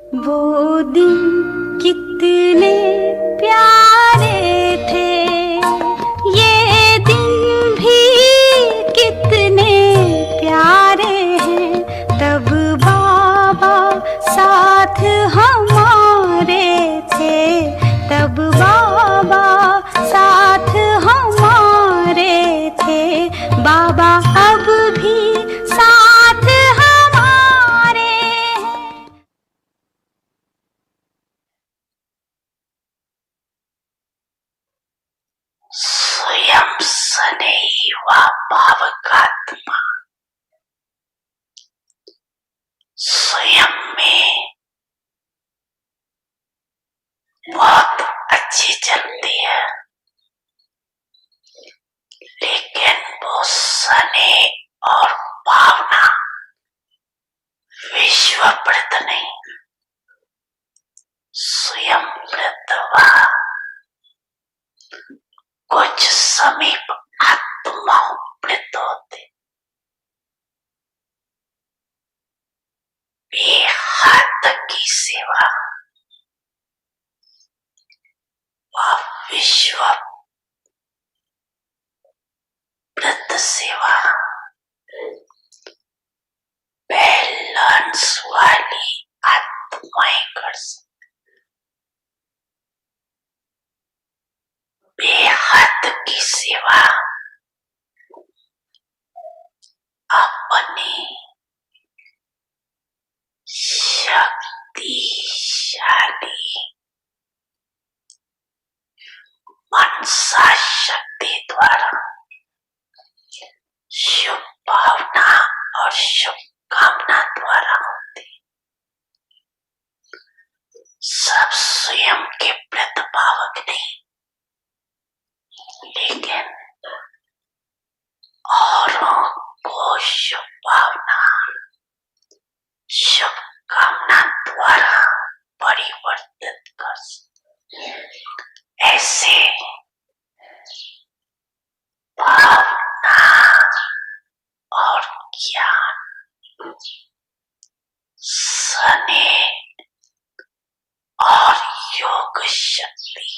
वो दिन कितने प्यारे थे, ये दिन भी कितने प्यारे हैं। तब बाबा साथ हमारे थे, तब बाबा साथ हमारे थे। बाबा अब भी साथ हमारे हैं। स्वयं सदैव भावकात्मा स्वयं में बहुत अच्छी चलती है, लेकिन वो स्नेह और भावना विश्वप्रत नहीं, स्वयं प्रतवा कुछ समीप आत्माओं प्रत होते, बेहद की सेवा व विश्व प्रत सेवा बैलेंस वाली आत्माएं कर सकती। बेहद की सेवा अपनी शक्तिशाली मनसा शक्ति द्वारा शुभ भावना और शुभकामना द्वारा होती। सब स्वयं के प्रतिभावक नहीं, लेकिन औरों को शुभ भावना शुभकामना द्वारा परिवर्तित कर सकते। ऐसे भावना और ज्ञान, स्नेह और योग शक्ति,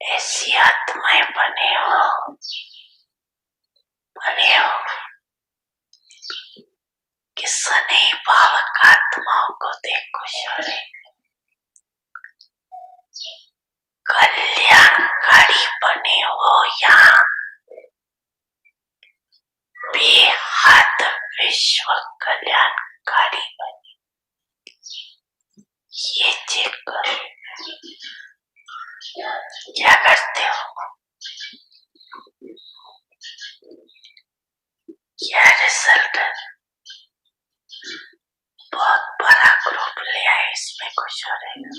ऐसी आत्माएं बने हो कि स्नेह भावक आत्माओं को देखो शरीर कल्याणकारी बने हो, यहाँ बेहद विश्व कल्याणकारी बने। ये चेक करो, क्या करते हो, क्या रिजल्ट है। बहुत बड़ा ग्रुप ले आए, इसमें कुछ हो रहेगा।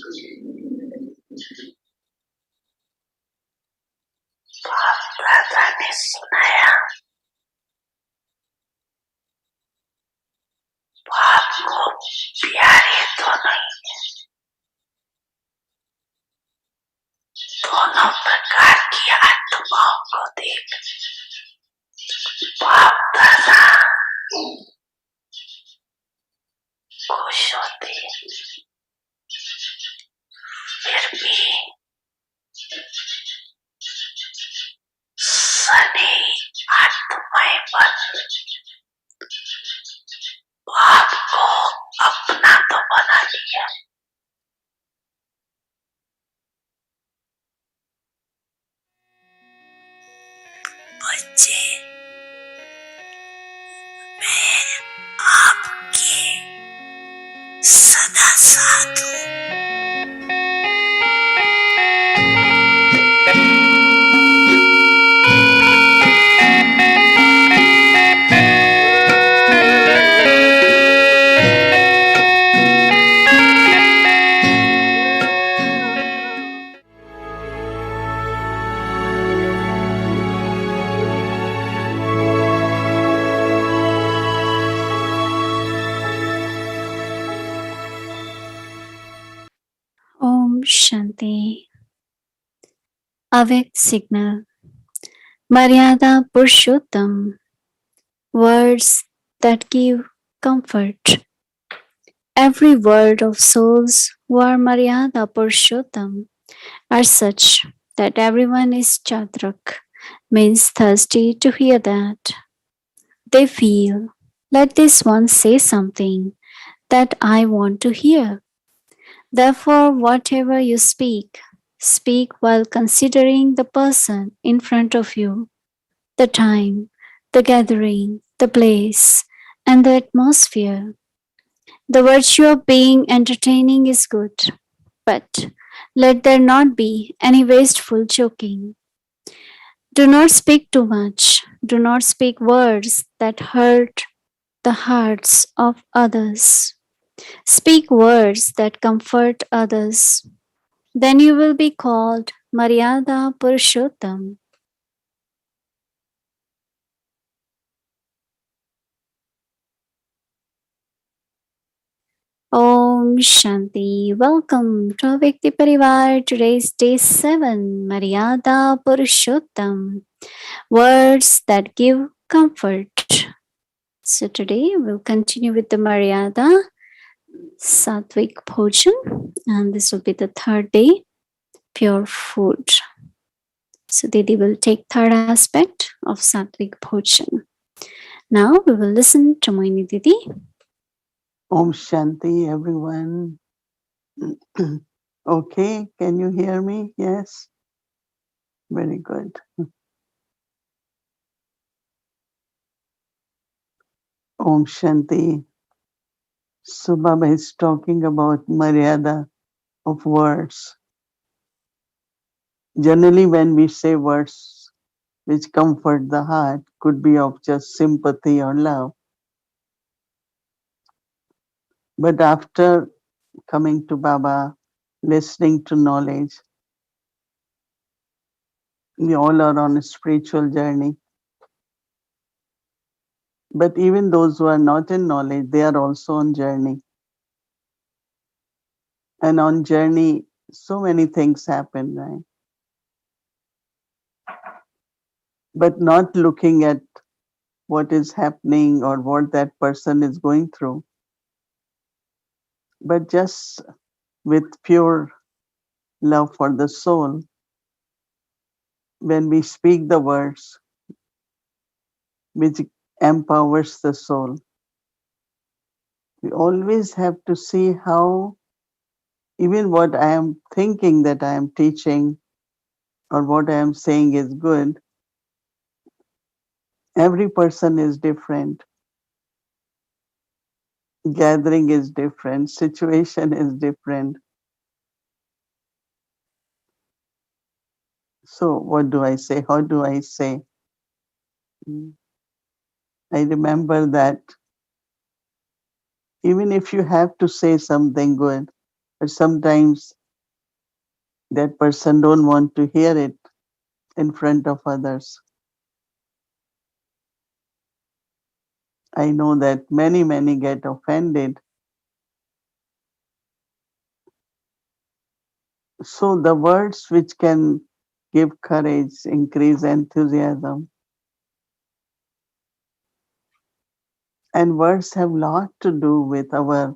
बाप दादा ने सुनाया, बाप को प्यारे दोनों ही है, दोनों प्रकार की आत्माओं को देख बाप दादा खुश होते, फिर भी स्नेह आत्माएं बन बाप को अपना तो बना लिया। बच्चे, मैं आपके सदा साथ हूँ। Shanti. Awake signal. Maryada Purshottam. Words that give comfort. Every word of souls who are Maryada Purshottam are such that everyone is Chatrak, means thirsty to hear that. They feel, let this one say something that I want to hear. Therefore, whatever you speak, speak while considering the person in front of you, the time, the gathering, the place, and the atmosphere. The virtue of being entertaining is good, but let there not be any wasteful joking. Do not speak too much. Do not speak words that hurt the hearts of others. Speak words that comfort others. Then you will be called Maryada Purshottam. Om Shanti. Welcome to Vyakti Parivar. Today's day 7, Maryada Purshottam. Words that give comfort. So today we'll continue with the Maryada Satvik Bhojan, and this will be the third day, pure food. So Didi will take third aspect of Satvik Bhojan. Now we will listen to Mohini Didi. Om Shanti, everyone. Okay, can you hear me? Yes? Very good. Om Shanti. So Baba is talking about Maryada of words. Generally, when we say words which comfort the heart, could be of just sympathy or love. But after coming to Baba, listening to knowledge, we all are on a spiritual journey. But even those who are not in knowledge, they are also on journey. And on journey, so many things happen, right? But not looking at what is happening or what that person is going through, but just with pure love for the soul, when we speak the words which empowers the soul, we always have to see how even what I am thinking that I am teaching or what I am saying is good, every person is different. Gathering is different, situation is different. So, what do I say? How do I say? I remember that even if you have to say something good, but sometimes that person don't want to hear it in front of others. I know that many get offended. So the words which can give courage, increase enthusiasm, and words have lot to do with our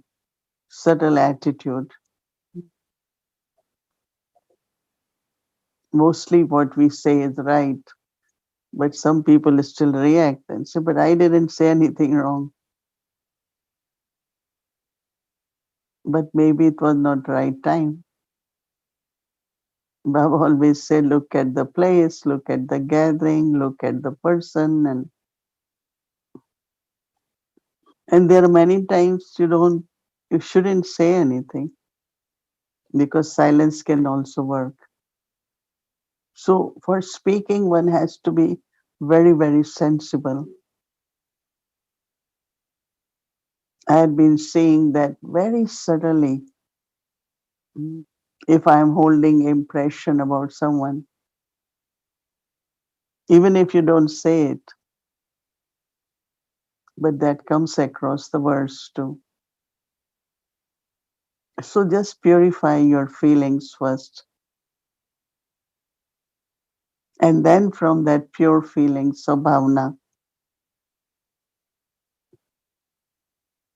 subtle attitude. Mostly what we say is right, but some people still react and say, but I didn't say anything wrong. But maybe it was not right time. Baba always said, look at the place, look at the gathering, look at the person, and there are many times you shouldn't say anything because silence can also work. So for speaking, one has to be very sensible. I had been seeing that very subtly. If I am holding impression about someone, even if you don't say it, but that comes across the words too. So just purify your feelings first. And then from that pure feeling, sabhavana,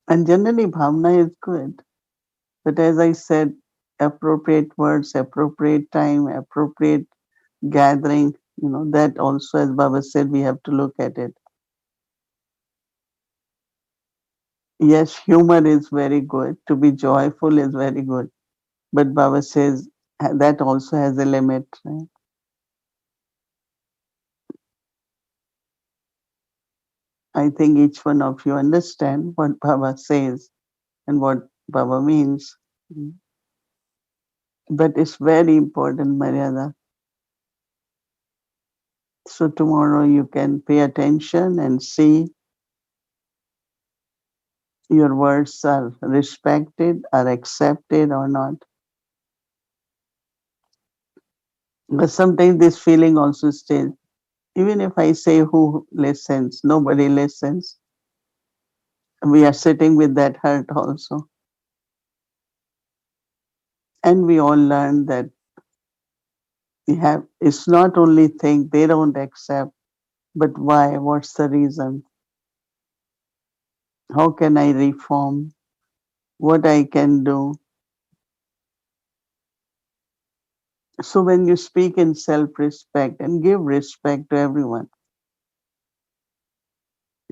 And generally, bhavna is good. But as I said, appropriate words, appropriate time, appropriate gathering, that also, as Baba said, we have to look at it. Yes, humor is very good. To be joyful is very good. But Baba says that also has a limit. Right? I think each one of you understand what Baba says and what Baba means. But it's very important, Maryada. So tomorrow you can pay attention and see your words are respected, are accepted or not. But sometimes this feeling also stays. Even if I say who listens, nobody listens. We are sitting with that hurt also. And we all learn that it's not only thing they don't accept, but why? What's the reason? How can I reform? What I can do? So when you speak in self-respect and give respect to everyone,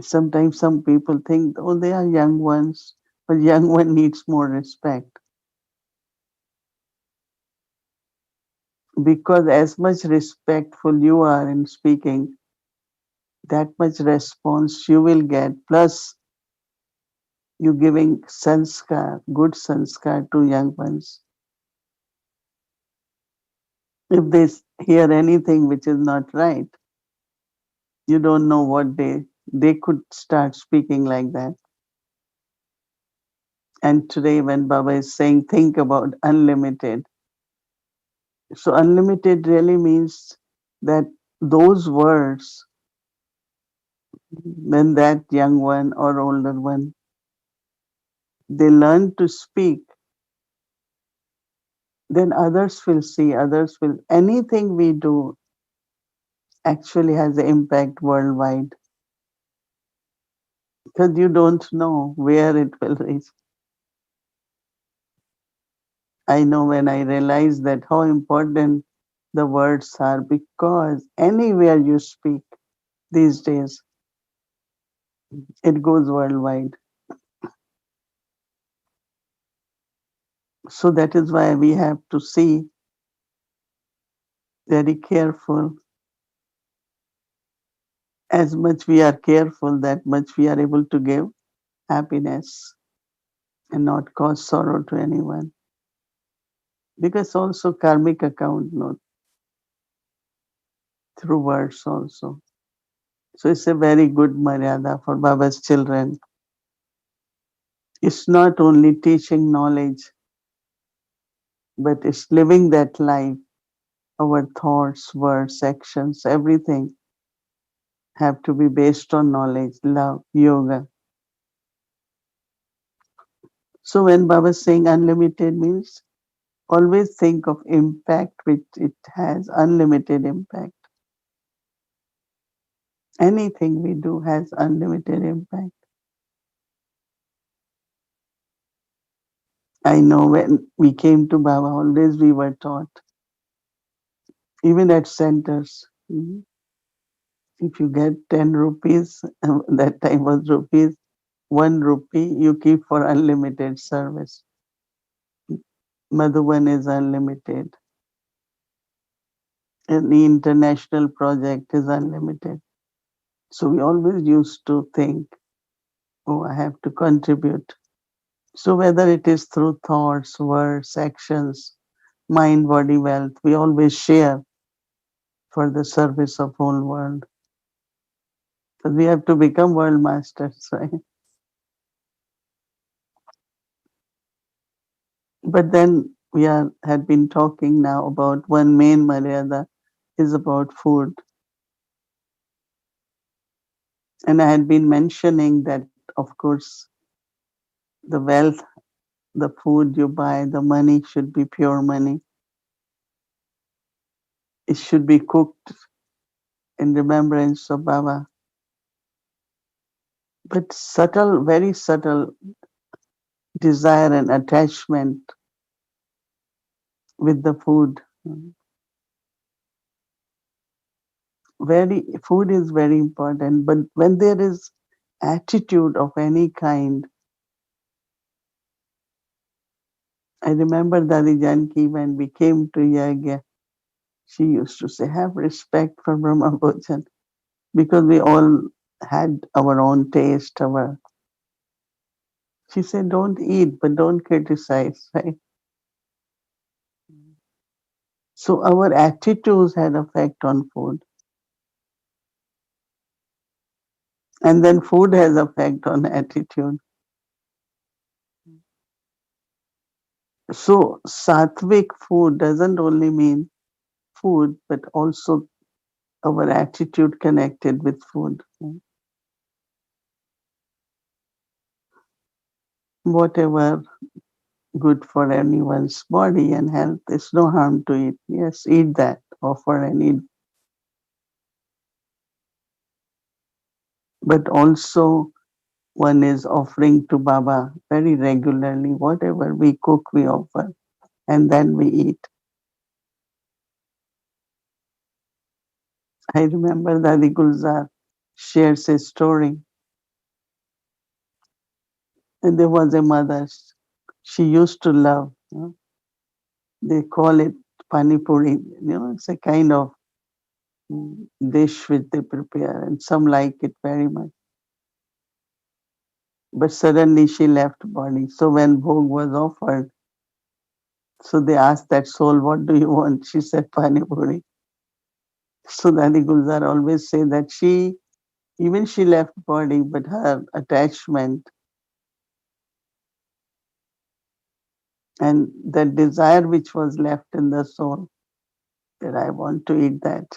sometimes some people think, oh, they are young ones, but young one needs more respect. Because as much respectful you are in speaking, that much response you will get. Plus, you giving sanskar, good sanskar to young ones. If they hear anything which is not right, you don't know what they could start speaking like that. And today, when Baba is saying, think about unlimited. So, unlimited really means that those words, when that young one or older one, they learn to speak, then others will see, others will, anything we do actually has an impact worldwide because you don't know where it will reach. I know when I realized that how important the words are because anywhere you speak these days, it goes worldwide. So that is why we have to see very careful. As much we are careful, that much we are able to give happiness and not cause sorrow to anyone. Because also karmic account, no, through words also. So it's a very good Maryada for Baba's children. It's not only teaching knowledge, but it's living that life. Our thoughts, words, actions, everything have to be based on knowledge, love, yoga. So when Baba is saying unlimited means always think of impact which it has, unlimited impact. Anything we do has unlimited impact. I know when we came to Baba, always we were taught, even at centers, if you get 10 rupees, that time was rupees, 1 rupee you keep for unlimited service. Madhuban is unlimited. Any international project is unlimited. So we always used to think, oh, I have to contribute. So whether it is through thoughts, words, actions, mind, body, wealth, we always share for the service of whole world. So we have to become world masters, right? But then we had been talking now about one main Maryada is about food. And I had been mentioning that, of course, the wealth, the food you buy, the money should be pure money. It should be cooked in remembrance of Baba. But subtle, very subtle. desire and attachment with the food. Very food is very important, but when there is attitude of any kind, I remember Dadi Janki when we came to Yagya, she used to say, have respect for Brahma Bhojan because we all had our own taste. She said, don't eat, but don't criticize, right? So our attitudes had effect on food. And then food has effect on attitude. So sattvic food doesn't only mean food, but also our attitude connected with food. Whatever good for anyone's body and health, there's no harm to eat. Yes, eat that, offer and eat. But also one is offering to Baba very regularly. Whatever we cook, we offer, and then we eat. I remember Dadi Gulzar shares a story, and there was a mother. She used to love. They call it pani puri. It's a kind of dish which they prepare, and some like it very much. But suddenly she left body. So when bhog was offered, so they asked that soul, "What do you want?" She said, "Pani puri." So Dadi Gulzar always say that even she left body, but her attachment and the desire which was left in the soul, that I want to eat that.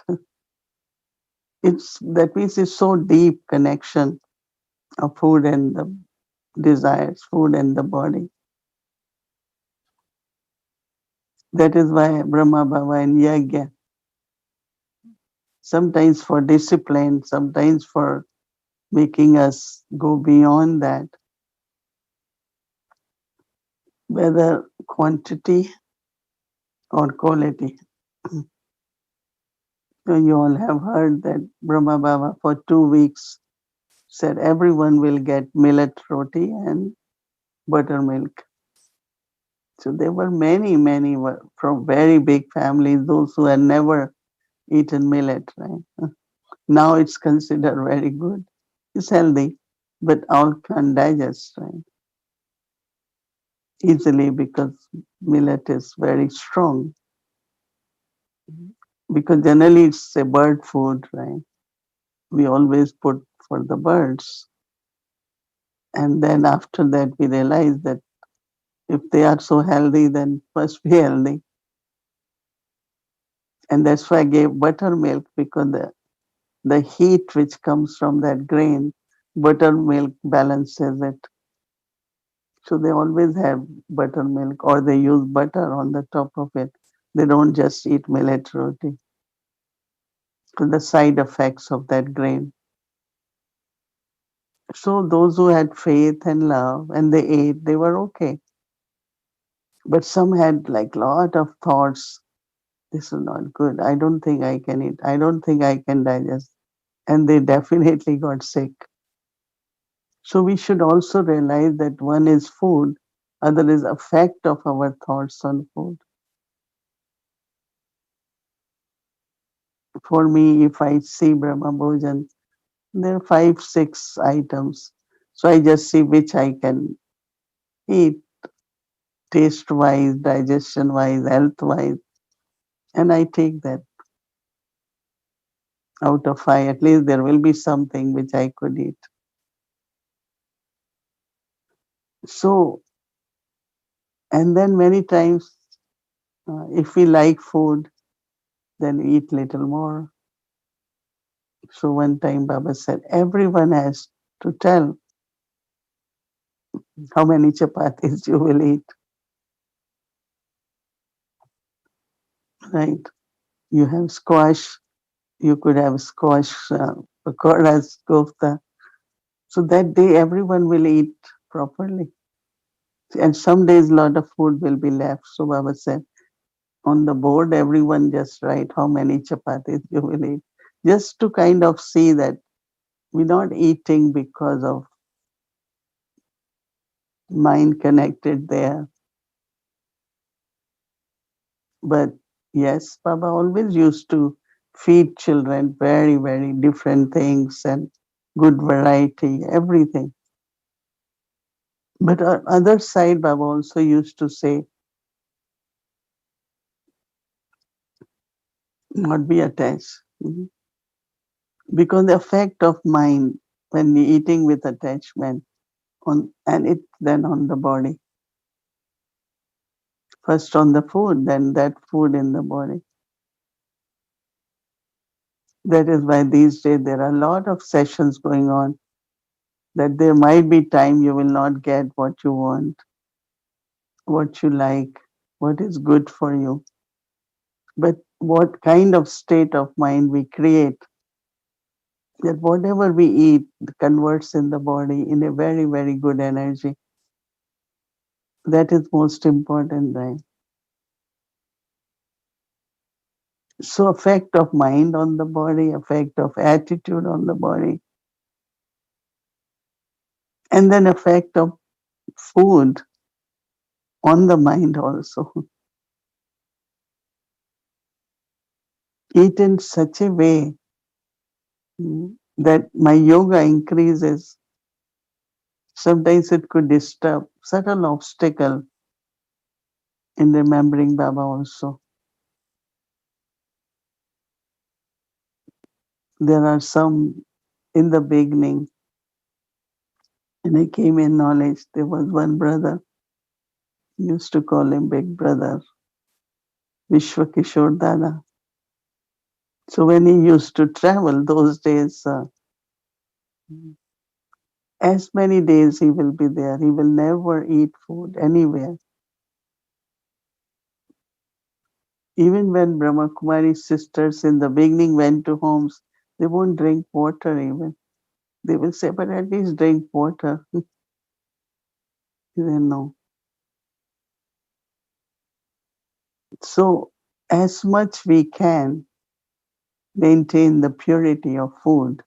That means it's so deep connection of food and the desires, food and the body. That is why Brahma Baba and Yagya, sometimes for discipline, sometimes for making us go beyond that, whether quantity or quality. So you all have heard that Brahma Baba for 2 weeks said everyone will get millet roti and buttermilk. So there were many from very big families, those who had never eaten millet, right? Now it's considered very good. It's healthy, but all can digest, right? Easily because millet is very strong. Because generally it's a bird food, right? We always put for the birds. And then after that we realize that if they are so healthy, then must be healthy. And that's why I gave buttermilk because the heat which comes from that grain, buttermilk balances it. So they always have buttermilk or they use butter on the top of it. They don't just eat millet roti. So the side effects of that grain. So those who had faith and love and they ate, they were okay. But some had like lot of thoughts. This is not good. I don't think I can eat. I don't think I can digest. And they definitely got sick. So we should also realize that one is food, other is effect of our thoughts on food. For me, if I see Brahma Bhojan, there are 5, 6 items. So I just see which I can eat taste wise, digestion wise, health wise, and I take that out of 5. At least there will be something which I could eat. So, and then many times, if we like food, then eat little more. So one time Baba said, everyone has to tell how many chapatis you will eat, right? You have squash, you could have squash, pakoras, kofta. So that day everyone will eat properly. And some days a lot of food will be left. So Baba said, on the board, everyone just write how many chapatis you will eat. Just to kind of see that we're not eating because of mind connected there. But yes, Baba always used to feed children very, very different things and good variety, everything. But on other side, Baba also used to say, not be attached. Because the effect of mind when we eating with attachment on and it then on the body. First on the food, then that food in the body. That is why these days there are a lot of sessions going on that there might be time you will not get what you want, what you like, what is good for you. But what kind of state of mind we create that whatever we eat converts in the body in a very, very good energy. That is most important, right? So effect of mind on the body, effect of attitude on the body, and then effect of food on the mind also. Eat in such a way that my yoga increases. Sometimes it could disturb subtle obstacle in remembering Baba also. There are some in the beginning, when I came in knowledge, there was one brother, used to call him Big Brother, Vishwa Kishore Dada. So when he used to travel those days, as many days he will be there, he will never eat food anywhere. Even when Brahma Kumari sisters in the beginning went to homes, they won't drink water even. They will say, but at least drink water. He said, no. So as much we can maintain the purity of food,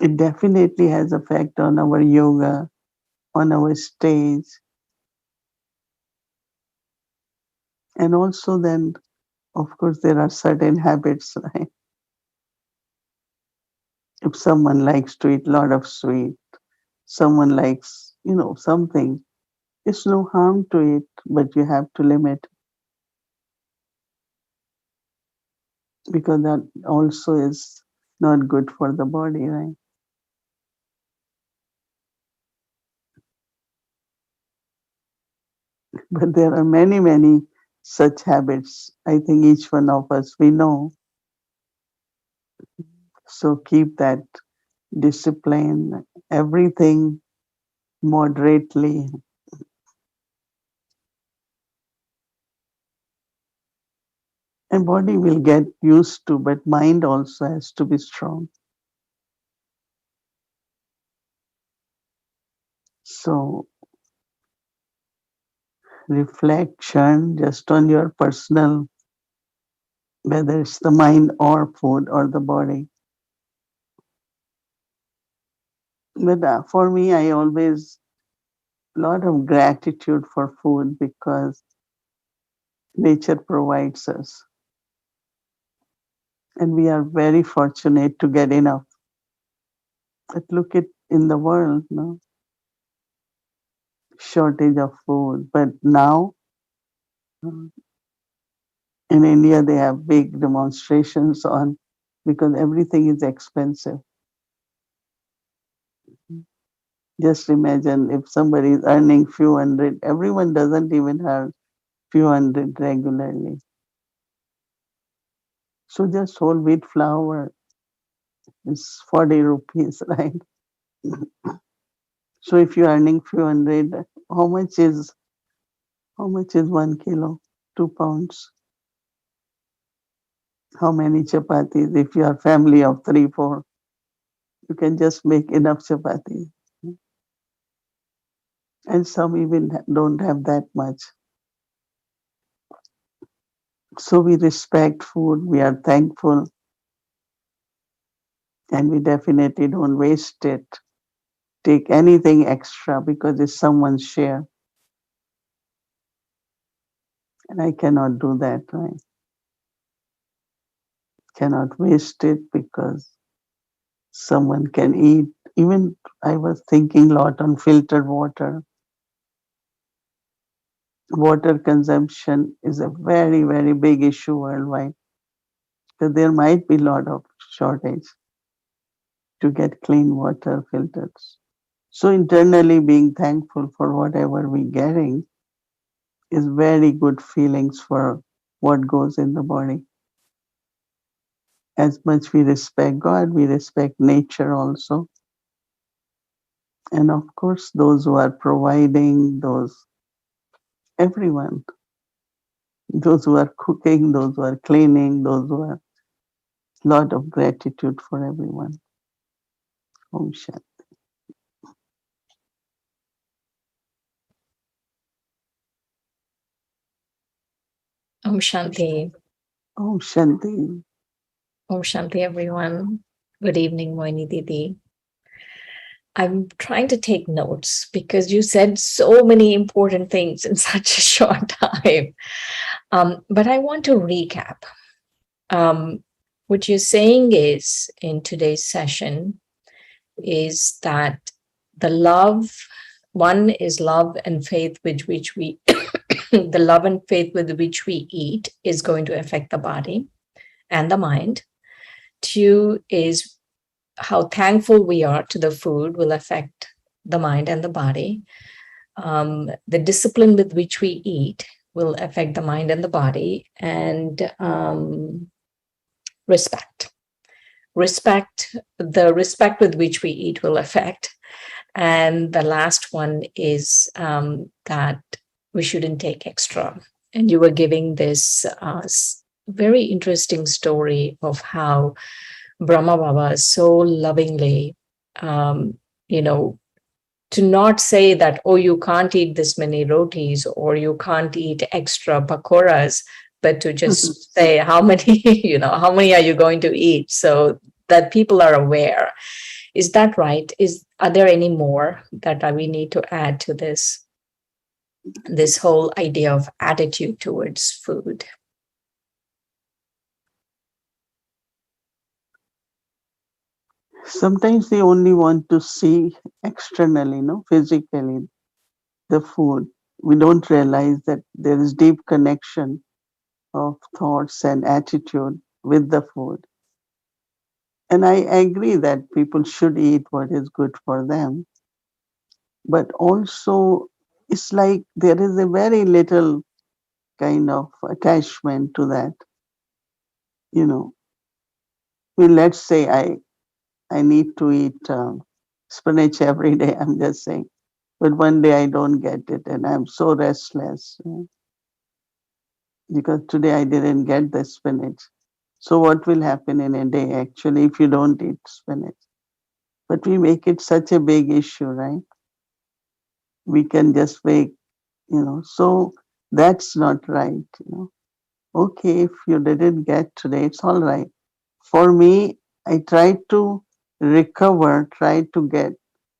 it definitely has effect on our yoga, on our stage, and also then, of course, there are certain habits, right? If someone likes to eat a lot of sweet, someone likes, something, it's no harm to it, but you have to limit because that also is not good for the body, right? But there are many, many such habits. I think each one of us, we know. So keep that discipline, everything moderately, and body will get used to, but mind also has to be strong. So reflection just on your personal, whether it's the mind or food or the body. But for me, I always lot of gratitude for food because nature provides us, and we are very fortunate to get enough. But look at in the world, no shortage of food. But now in India, they have big demonstrations on because everything is expensive. Just imagine if somebody is earning few hundred, everyone doesn't even have few hundred regularly. So just whole wheat flour is 40 rupees, right? So if you're earning few hundred, how much is 1 kilo? 2 pounds. How many chapatis? If you are family of three, 4, you can just make enough chapatis. and some even don't have that much. So we respect food, we are thankful, and we definitely don't waste it, take anything extra because it's someone's share. And I cannot do that, right? Cannot waste it because someone can eat. Even I was thinking a lot on filtered water. Water consumption is a very, very big issue worldwide. So there might be a lot of shortage to get clean water filters. So internally being thankful for whatever we're getting is very good feelings for what goes in the body. As much we respect God, we respect nature also. And of course, those who are providing, everyone, those who are cooking, those who are cleaning, those who are, lot of gratitude for everyone. Om Shanti. Om Shanti. Om Shanti. Om Shanti, everyone. Good evening, Mohini Didi. I'm trying to take notes because you said so many important things in such a short time. But I want to recap. Um, what you're saying is in today's session is that the love, one is love and faith with which we, the love and faith with which we eat is going to affect the body and the mind. Two is how thankful we are to the food will affect the mind and the body. The discipline with which we eat will affect the mind and the body, and respect. The respect with which we eat will affect. And the last one is that we shouldn't take extra. And you were giving this very interesting story of how Brahma Baba so lovingly, um, you know, to not say that, oh, you can't eat this many rotis or you can't eat extra pakoras, but to just say how many, how many are you going to eat so that people are aware. Is that right? Are there any more that we need to add to this whole idea of attitude towards food? Sometimes they only want to see externally, no, physically, the food. We don't realize that there is deep connection of thoughts and attitude with the food. And I agree that people should eat what is good for them. But also, it's like there is a very little kind of attachment to that. You know, let's say I need to eat spinach every day, I'm just saying. But one day I don't get it and I'm so restless because today I didn't get the spinach. So what will happen in a day actually if you don't eat spinach? But we make it such a big issue, right? We can just make. So that's not right. Okay, if you didn't get today, it's all right. For me, I tried to recover, tried to get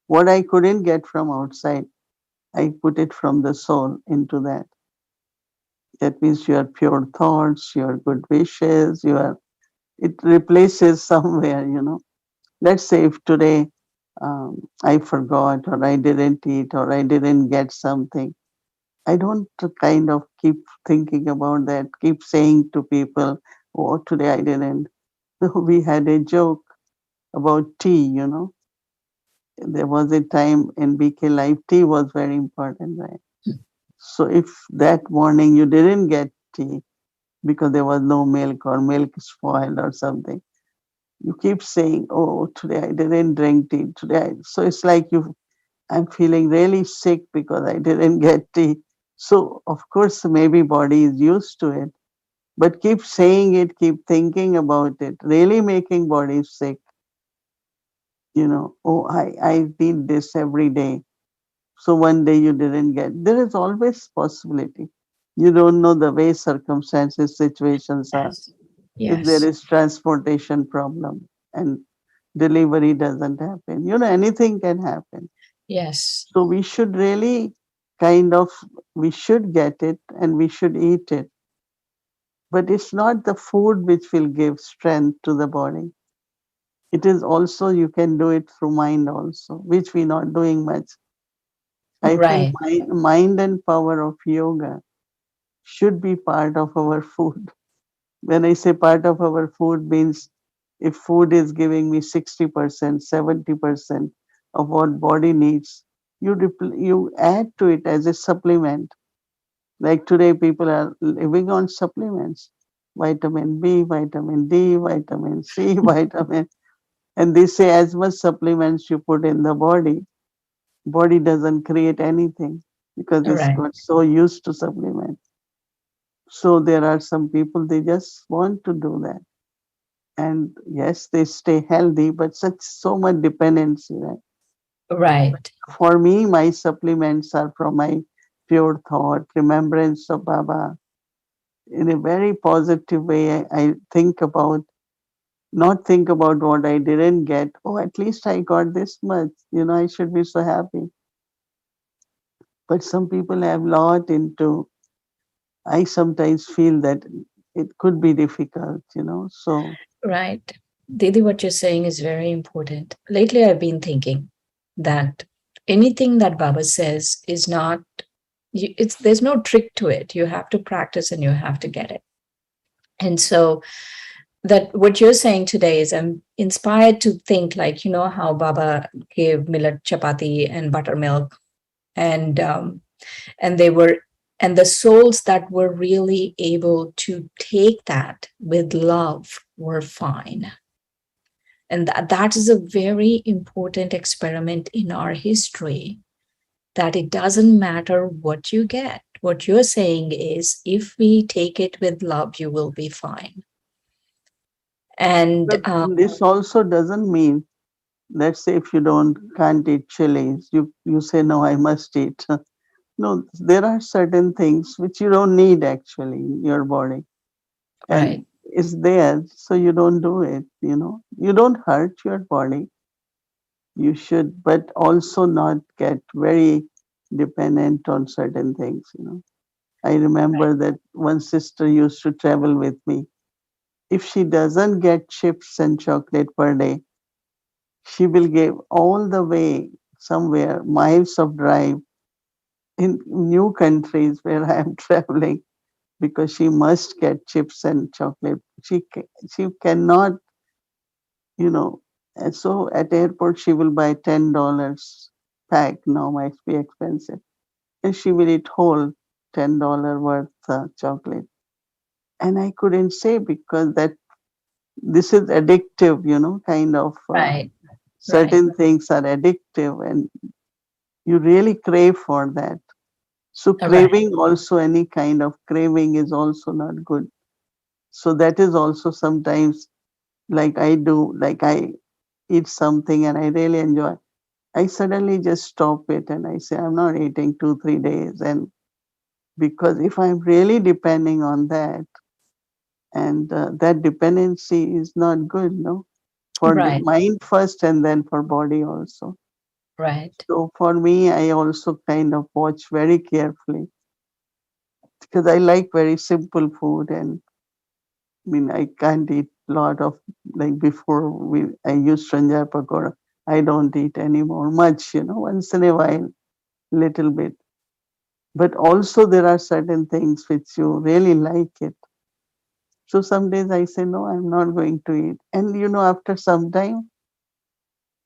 what I couldn't get from outside. I put it from the soul into that. That means your pure thoughts, your good wishes, it replaces somewhere. Let's say if today I forgot or I didn't eat or I didn't get something, I don't kind of keep thinking about that, keep saying to people, oh, today I didn't. We had a joke about tea. There was a time in BK life, tea was very important, right? So if that morning you didn't get tea because there was no milk or milk spoiled or something, you keep saying, oh, today I didn't drink tea. So it's like I'm feeling really sick because I didn't get tea. So of course, maybe body is used to it, but keep saying it, keep thinking about it, really making body sick. Oh, I need this every day. So one day you didn't get. There is always possibility. You don't know the way circumstances, situations are. Yes. If there Yes. is transportation problem and delivery doesn't happen, anything can happen. Yes. So we should really kind of, we should get it and we should eat it. But it's not the food which will give strength to the body. It is also, you can do it through mind also, which we're not doing much. I think Right. mind and power of yoga should be part of our food. When I say part of our food means if food is giving me 60%, 70% of what body needs, you add to it as a supplement. Like today, people are living on supplements, vitamin B, vitamin D, vitamin C, vitamin, and they say as much supplements you put in the body doesn't create anything because it's Right. got so used to supplement. So there are some people they just want to do that, and yes, they stay healthy, but such so much dependency. Right? Right. For me, my supplements are from my pure thought, remembrance of Baba. In a very positive way, I think about, not think about what I didn't get. Oh, at least I got this much. I should be so happy. But some people have lot into. I sometimes feel that it could be difficult. So Right. Didi, what you're saying is very important. Lately, I've been thinking that anything that Baba says is not, it's there's no trick to it. You have to practice and you have to get it. And so that what you're saying today is I'm inspired to think like, how Baba gave millet chapati and buttermilk and and they were and the souls that were really able to take that with love were fine. And that is a very important experiment in our history, that it doesn't matter what you get. What you're saying is, if we take it with love, you will be fine. And but this also doesn't mean, let's say if you can't eat chilies, you say no, I must eat. No, there are certain things which you don't need actually in your body, right, and it's there, so you don't do it. You don't hurt your body. You should, but also not get very dependent on certain things. I right, remember that one sister used to travel with me. If she doesn't get chips and chocolate per day, she will give all the way somewhere miles of drive in new countries where I am traveling because she must get chips and chocolate. She cannot, you know. And so at airport she will buy $10 pack. Now might be expensive, and she will eat whole $10 worth chocolate. And I couldn't say because that this is addictive, kind of. right, right, Certain things are addictive, and you really crave for that. So right, craving also, any kind of craving is also not good. So that is also sometimes, like I do, like I eat something and I really enjoy. I suddenly just stop it and I say, I'm not eating 2, 3 days. And because if I'm really depending on that, and that dependency is not good, no, for the right, mind first and then for body also. right, So for me, I also kind of watch very carefully because I like very simple food, and I mean I can't eat a lot of, like before I used Ranjar Pakora. I don't eat anymore much, once in a while, little bit. But also there are certain things which you really like it. So some days I say no, I'm not going to eat, and after some time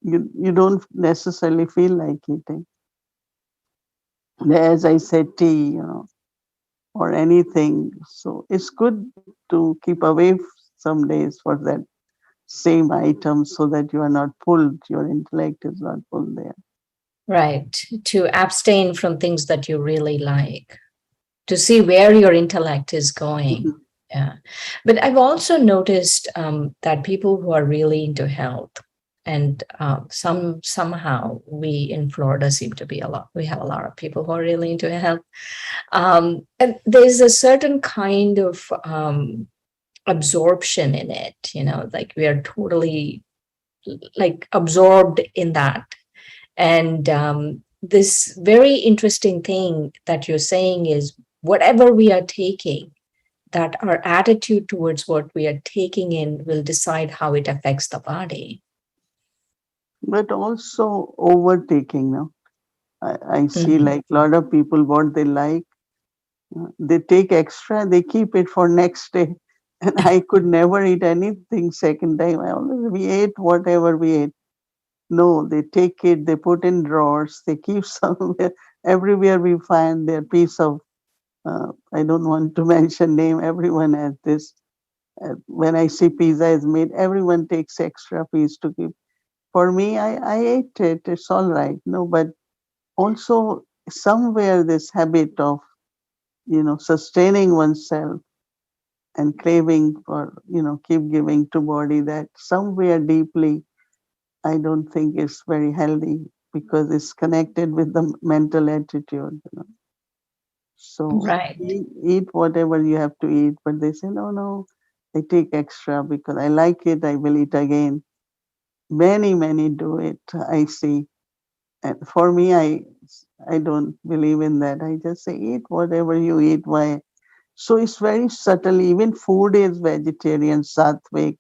you don't necessarily feel like eating. As I said, tea, or anything. So it's good to keep away some days for that same item so that you are not pulled, your intellect is not pulled there. right. To abstain from things that you really like, to see where your intellect is going. Mhm. Yeah. But I've also noticed that people who are really into health, and somehow we in Florida seem to be a lot. We have a lot of people who are really into health, and there's a certain kind of absorption in it. Like we are totally like absorbed in that, and this very interesting thing that you're saying is whatever we are taking, that our attitude towards what we are taking in will decide how it affects the body. But also overtaking now. I see Mhm. like a lot of people what they like, they take extra, they keep it for next day. And I could never eat anything second time. We ate whatever we ate. No, they take it, they put in drawers, they keep somewhere. Everywhere we find their piece of, I don't want to mention name, everyone has this. When I see pizza is made, everyone takes extra piece to keep. For me, I ate it, it's all right. No, but also somewhere this habit of, sustaining oneself and craving for, keep giving to body, that somewhere deeply I don't think it's very healthy because it's connected with the mental attitude. So Right. eat whatever you have to eat, but they say, no, no, I take extra because I like it, I will eat again. Many, many do it, I see. And for me, I don't believe in that. I just say, eat whatever you eat. Why? So it's very subtle. Even food is vegetarian, sattvic.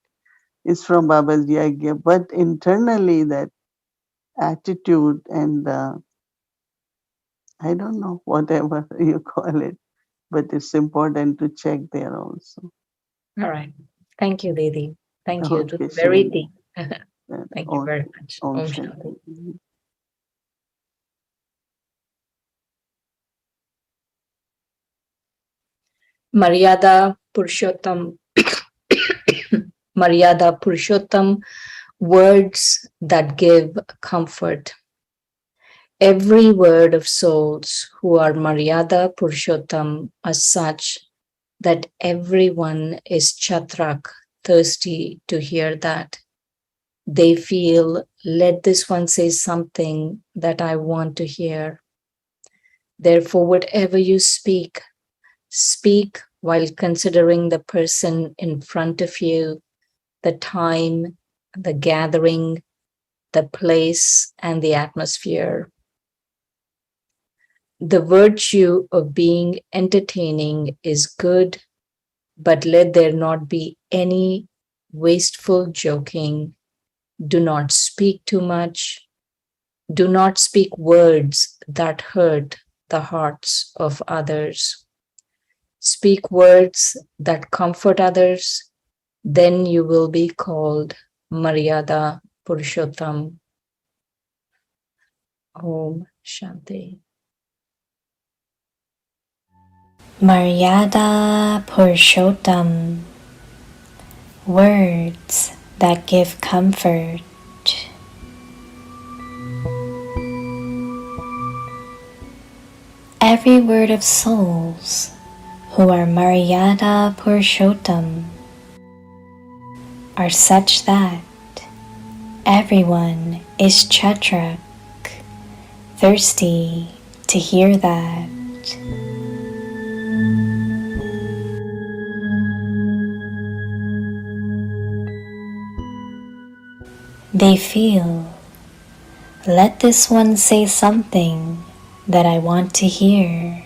It's from Babaji Agya. But internally, that attitude and I don't know, whatever you call it, but it's important to check there also. All right. Thank you, Didi. Thank you. It was Okay, very Shane. deep. Thank you very Okay. much. Om Om Shanti. Shanti. Mhm. Maryada Purshottam. Maryada Purshottam, words that give comfort. Every word of souls who are Maryada Purshottam are such that everyone is Chatrak, thirsty to hear that. They feel, let this one say something that I want to hear. Therefore, whatever you speak, speak while considering the person in front of you, the time, the gathering, the place, and the atmosphere. The virtue of being entertaining is good, but let there not be any wasteful joking. Do not speak too much. Do not speak words that hurt the hearts of others. Speak words that comfort others, then you will be called Maryada Purushottam. Om Shanti. Maryada Purshottam, words that give comfort. Every word of souls who are Maryada Purshottam are such that everyone is Chatrak, thirsty to hear that. They feel, let this one say something that I want to hear.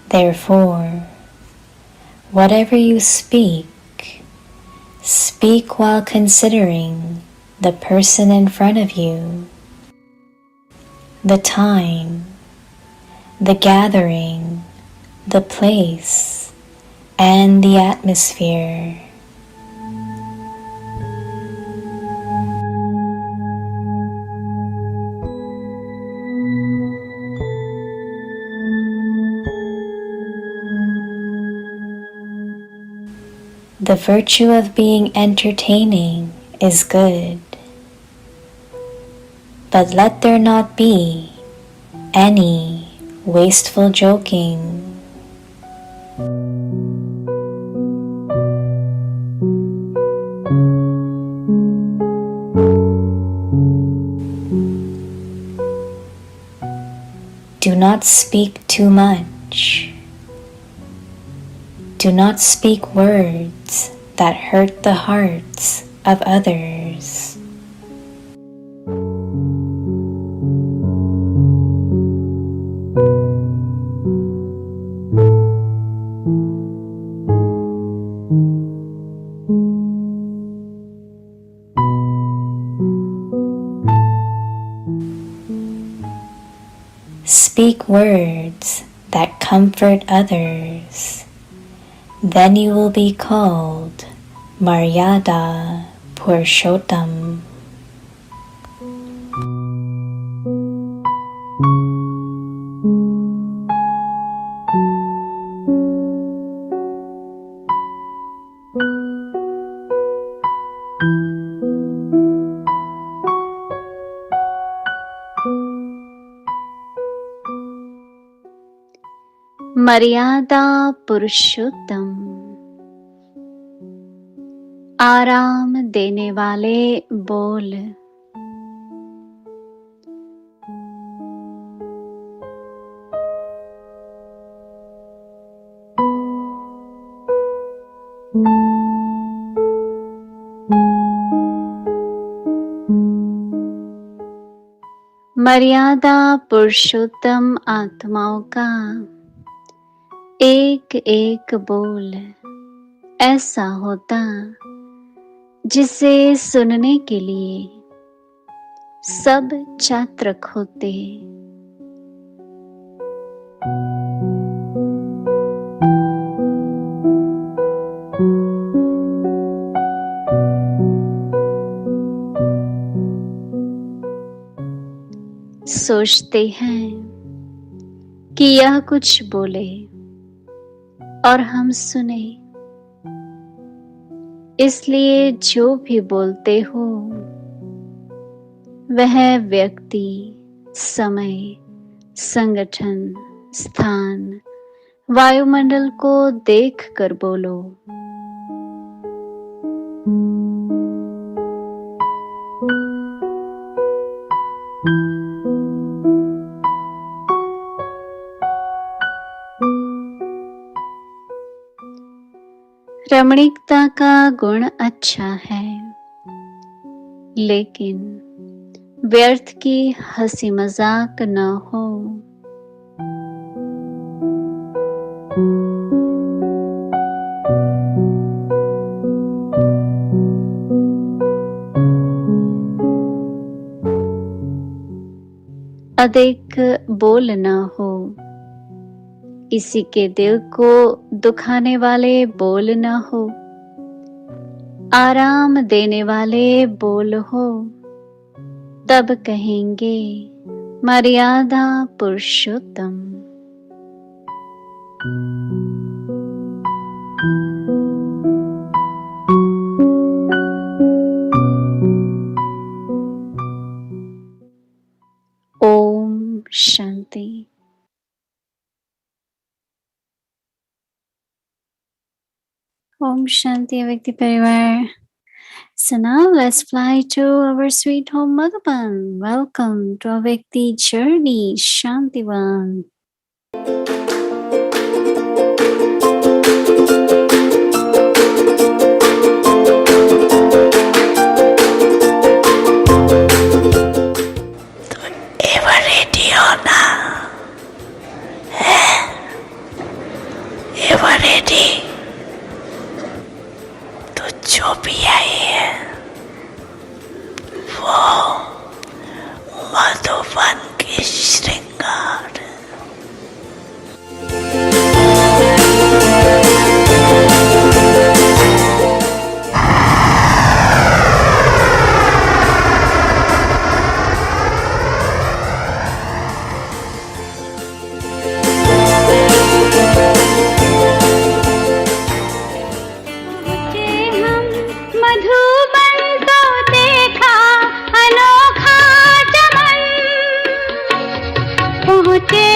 Therefore, whatever you speak, speak while considering the person in front of you, the time, the gathering, the place, and the atmosphere. The virtue of being entertaining is good, but let there not be any wasteful joking. Do not speak too much. Do not speak words that hurt the hearts of others. Speak words that comfort others. Then you will be called Maryada Purshottam. मर्यादा पुरुषोत्तम, आराम देने वाले बोल। मर्यादा पुरुषोत्तम आत्माओं का एक एक बोल ऐसा होता जिसे सुनने के लिए सब चातक होते। सोचते हैं कि यह कुछ बोले और हम सुने, इसलिए जो भी बोलते हो वह व्यक्ति, समय, संगठन, स्थान, वायुमंडल को देख कर बोलो। रमणीकता का गुण अच्छा है, लेकिन व्यर्थ की हंसी मजाक न हो। अधिक बोल न हो, किसी के दिल को दुखाने वाले बोल न हो, आराम देने वाले बोल हो, तब कहेंगे मर्यादा पुरुषोत्तम। Om Shanti. Om Shanti Avakti Parivar. So now let's fly to our sweet home Madhuban. Welcome to Avakti Journey Shantivan. Ever ready हो ना? Ever ready? तो जो भी आई है वो मधुबन की श्रृंगार। पहुँचे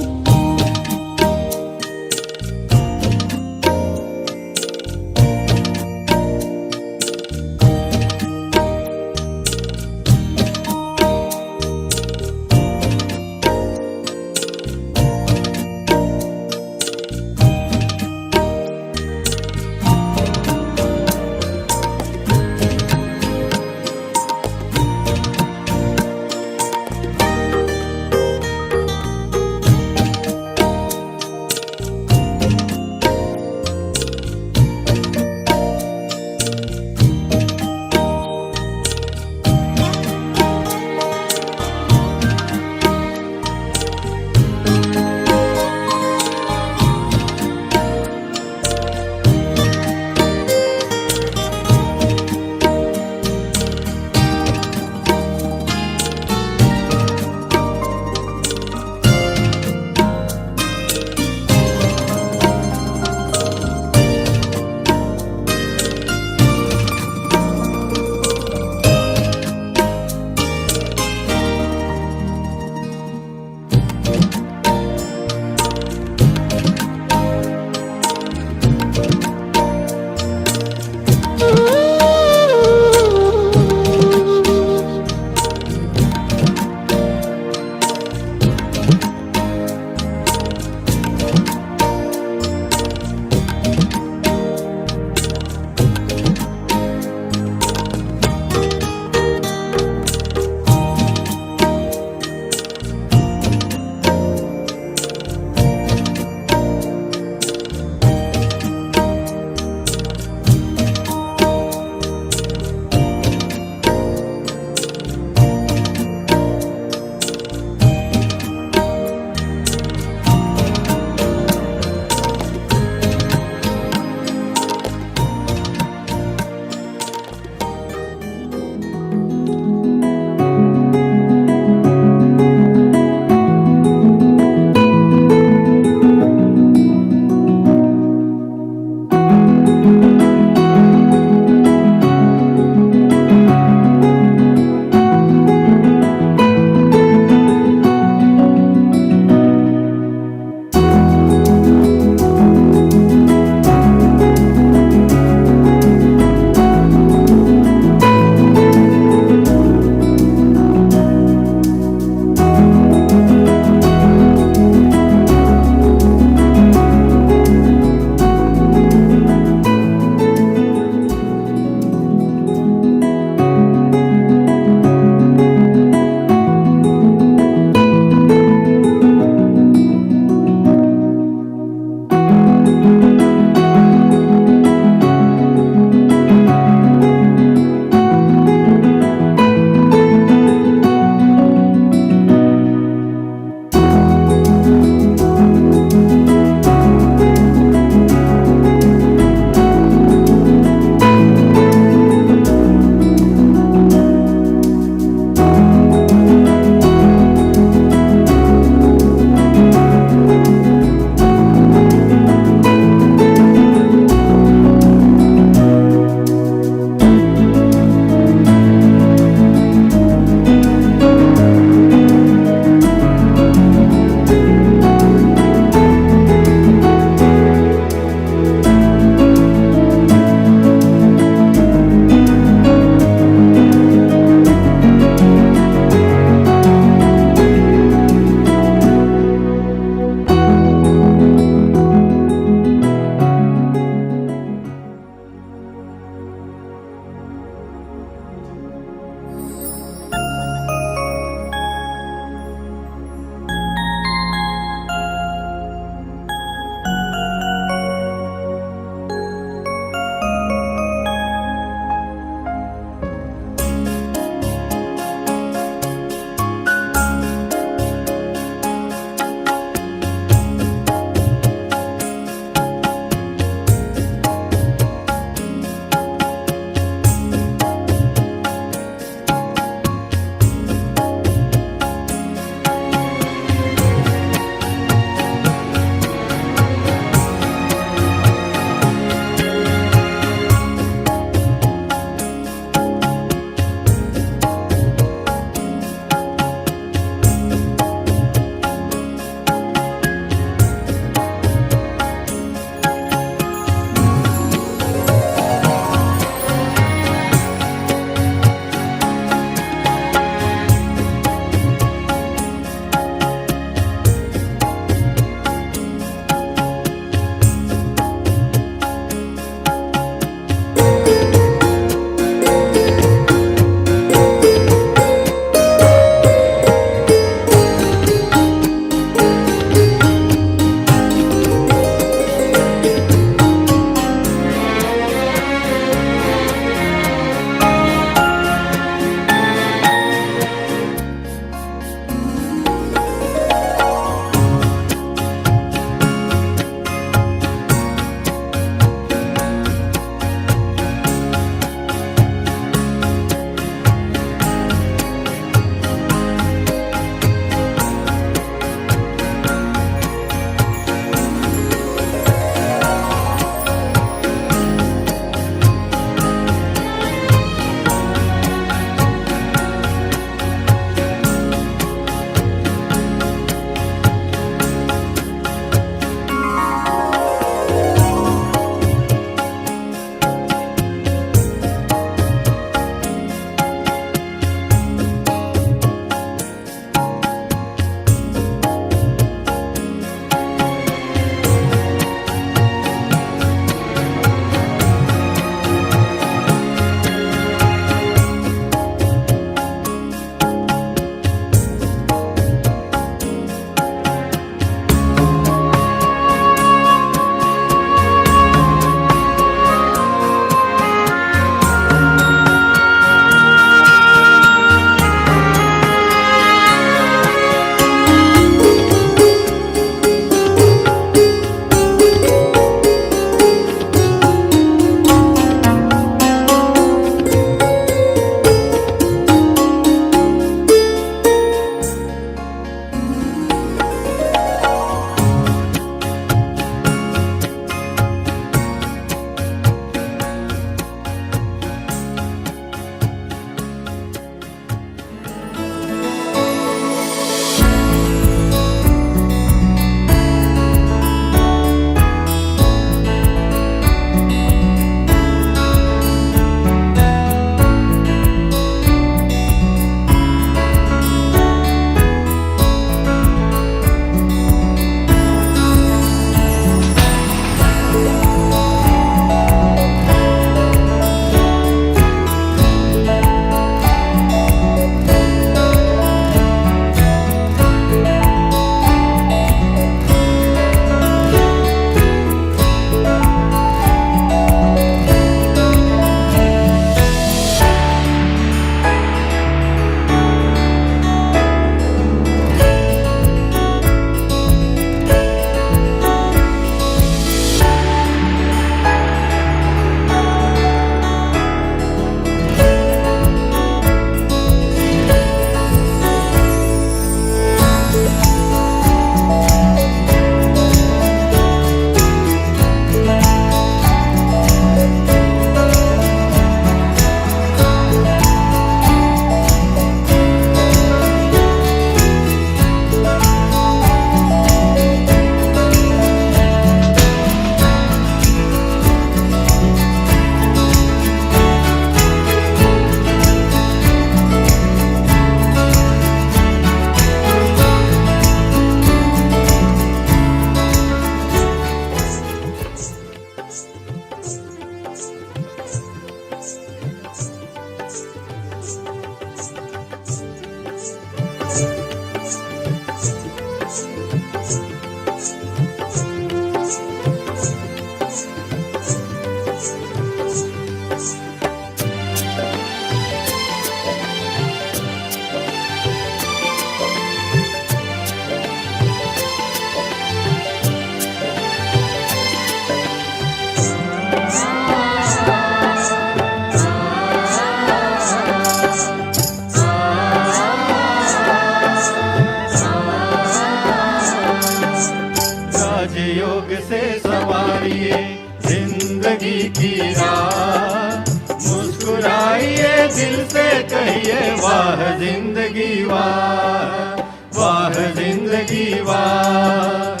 की राह, मुस्कुराइए दिल से कहिए वाह जिंदगी वाह, वाह जिंदगी वाह।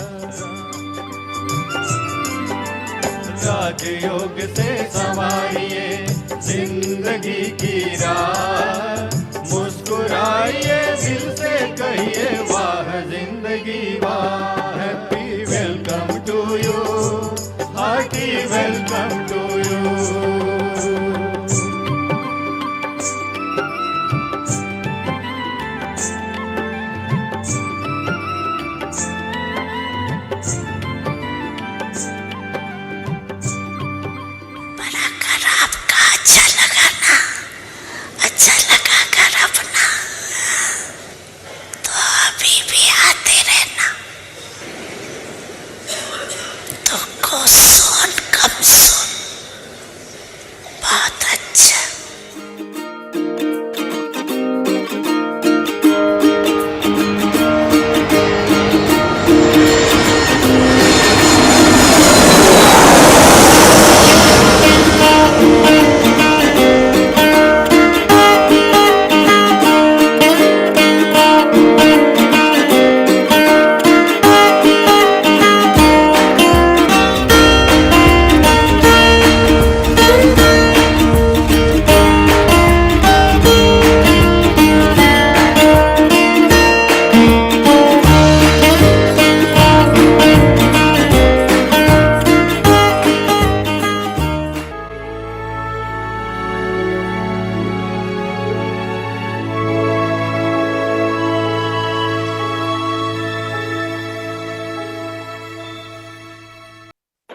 राजयोग से संवारिए जिंदगी की राह, मुस्कुराइए दिल से कहिए वाह जिंदगी वाह। Happy welcome to you, hearty welcome to you. बड़ा कर आपका अच्छा लगा ना, अच्छा लगा कर अपना तो अभी भी आते रहना। तुमको सुन कम सुन, बहुत अच्छा।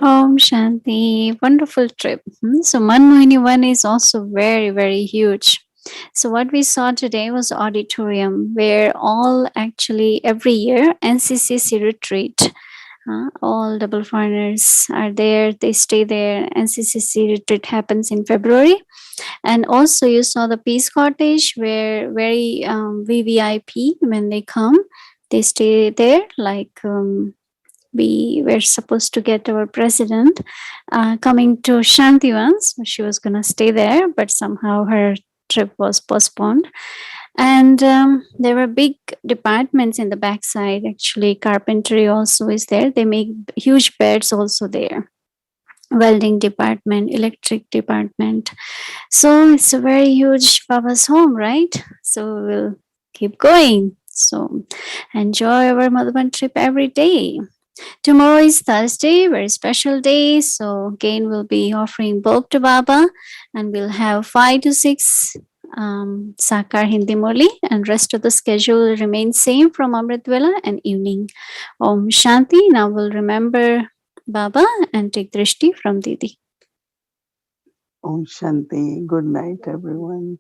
Om Shanti, wonderful trip. So Manmohini 1 is also very, very huge. So what we saw today was auditorium where all actually every year NCCC retreat, all double foreigners are there, they stay there. NCCC retreat happens in February. And also you saw the Peace Cottage where very VVIP, when they come, they stay there like we were supposed to get our president coming to Shantivan. So she was going to stay there, but somehow her trip was postponed. And there were big departments in the backside. Actually, carpentry also is there. They make huge beds also there. Welding department, electric department. So it's a very huge Baba's home, right? So we'll keep going. So enjoy our Madhuban trip every day. Tomorrow is Thursday, very special day. So again, we'll be offering bulk to Baba, and we'll have 5 to 6 Sakar Hindi Murli, and rest of the schedule will remain same from Amrit Vela and evening. Om Shanti. Now we'll remember Baba and take drishti from Didi. Om Shanti. Good night, everyone.